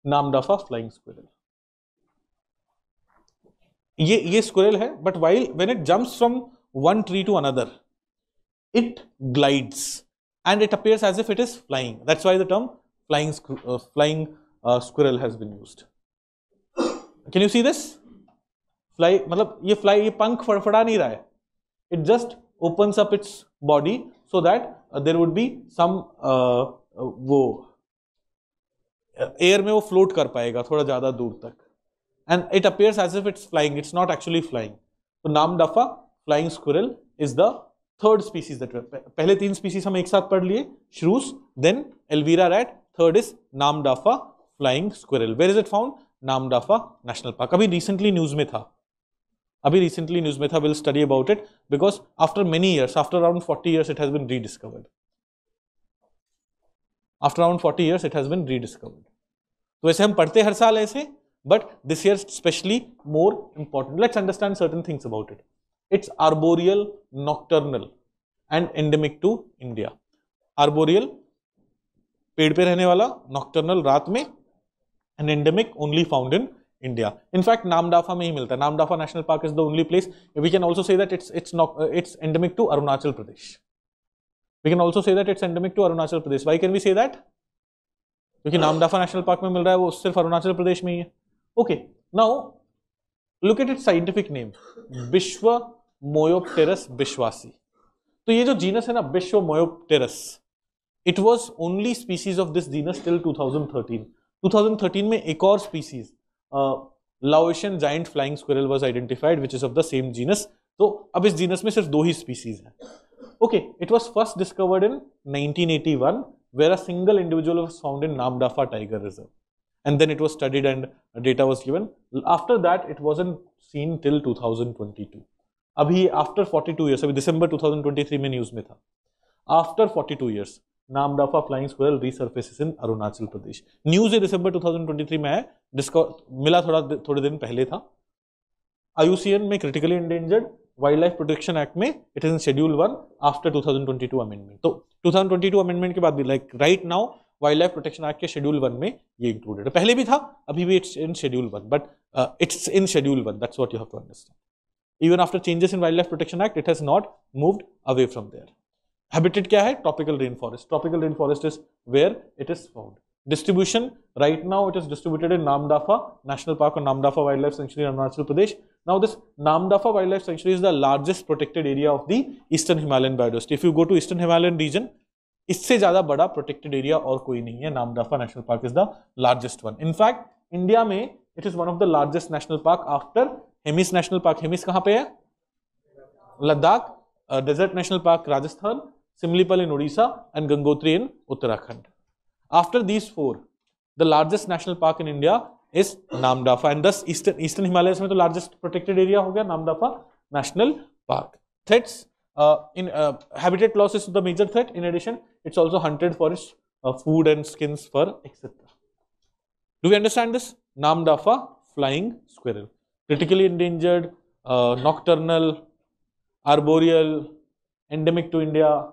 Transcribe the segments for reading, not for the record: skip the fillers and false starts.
Namdapha flying squirrel. ये squirrel है, but while when it jumps from one tree to another, it glides and it appears as if it is flying. That's why the term flying squirrel has been used. Can you see this? Fly, मतलब ये fly, ये पंख फड़फड़ा नहीं रहा है. It just opens up its body so that there would be some वो air में वो float कर पाएगा थोड़ा ज़्यादा दूर तक. And it appears as if it's flying. It's not actually flying. So Namdapha flying squirrel is the third species that पहले 3 species हम एक साथ पढ़ लिए, shrews, then Elvira rat, third is Namdapha flying squirrel. Where is it found? Namdapha National Park. अभी recently news में था. We'll study about it because after many years, after around 40 years, it has been rediscovered. तो ऐसे हम पढ़ते हर साल ऐसे, but this year especially more important. Let's understand certain things about it. It's arboreal, nocturnal and endemic to India. Arboreal, पेड़ पे रहने वाला, nocturnal, रात में, and endemic, only found in India. In fact, Namdapha में ही मिलता है. Namdapha National Park is the only place. We can also say that it's endemic to Arunachal Pradesh. Why can we say that? क्योंकि Namdapha National Park में मिल रहा है, वो सिर्फ अरुणाचल प्रदेश में ही है. Okay, now look at its scientific name, Bishwamoyopterus bishwasi. तो ये जो जीनस है ना, Bishwamoyopterus, it was only species of this genus till 2013. 2013 में एक और species, Laotian giant flying squirrel was identified, which is of the same genus. तो अब इस genus में सिर्फ 2 ही species हैं. Okay, it was first discovered in 1981, where a single individual was found in Namdapha Tiger Reserve. And then it was studied and data was given. After that, it wasn't seen till 2022. अभी after 42 years, अभी December 2023 में news में था. After 42 years, Namdapha flying squirrel resurfaces in Arunachal Pradesh. News है December 2023 में है, मिला थोड़े दिन पहले था. IUCN में critically endangered Wildlife Protection Act में it is in Schedule 1 after 2022 amendment. तो 2022 amendment के बाद भी like right now Wildlife Protection Act के Schedule 1 में ये included है. पहले भी था, अभी भी it's in Schedule 1, but it's in Schedule 1. That's what you have to understand. Even after changes in Wildlife Protection Act, it has not moved away from there. Habitat क्या है? Tropical rainforest. Tropical rainforest is where it is found. Distribution, right now it is distributed in Namdapha National Park or Namdapha Wildlife Sanctuary in Arunachal Pradesh. Now this Namdapha Wildlife Sanctuary is the largest protected area of the Eastern Himalayan biodiversity. If you go to Eastern Himalayan region, इससे ज़्यादा बड़ा protected area और कोई नहीं है. Namdapha National Park is the largest one. In fact, India में it is one of the largest national park after Hemis National Park. Hemis कहाँ पे है? Ladakh, Desert National Park Rajasthan, Simlipal in Odisha and Gangotri in Uttarakhand. After these 4, the largest national park in India is Namdapha, and thus Eastern Himalayas में तो largest protected area हो गया Namdapha National Park. Threats in habitat loss is the major threat. In addition, it's also hunted for its food and skins, fur, etc. Do we understand this? Namdapha flying squirrel, critically endangered, nocturnal, arboreal, endemic to India.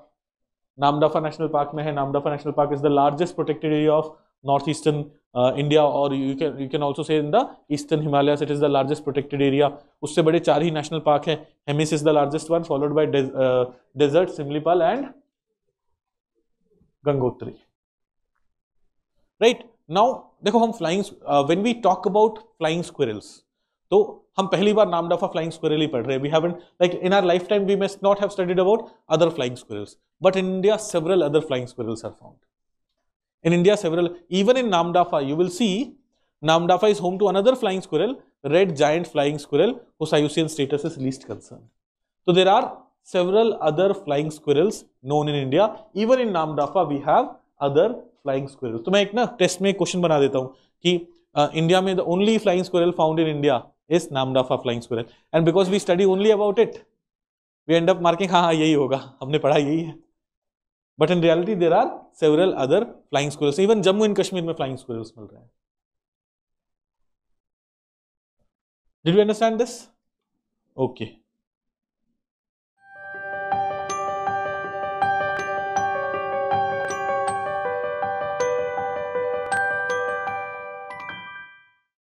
Namdapha National Park में है. Namdapha National Park is the largest protected area of northeastern India, or you can also say in the Eastern Himalayas it is the largest protected area. उससे बड़े 4 ही national park हैं. Hemis is the largest one, followed by Desert, Simlipal and Gangotri. Right now देखो हम when we talk about flying squirrels, तो हम पहली बार Namdapha flying squirrel ही पढ़ रहे हैं. We haven't, like in our lifetime we must not have studied about other flying squirrels, but in India several other flying squirrels are found. In India even in Namdapha you will see Namdapha is home to another flying squirrel, red giant flying squirrel, whose IUCN status is least concern. So there are several other flying squirrels known in India. Even in Namdapha we have other flying squirrels. तो मैं एक ना test में question बना देता हूँ कि India में the only flying squirrel found in India is Namdapha flying squirrel, and because we study only about it, we end up marking हाँ यही होगा, हमने पढ़ा यही है. But in reality there are several other flying squirrels. Even Jammu and Kashmir में flying squirrels मिल रहे हैं. Did you understand this? Okay.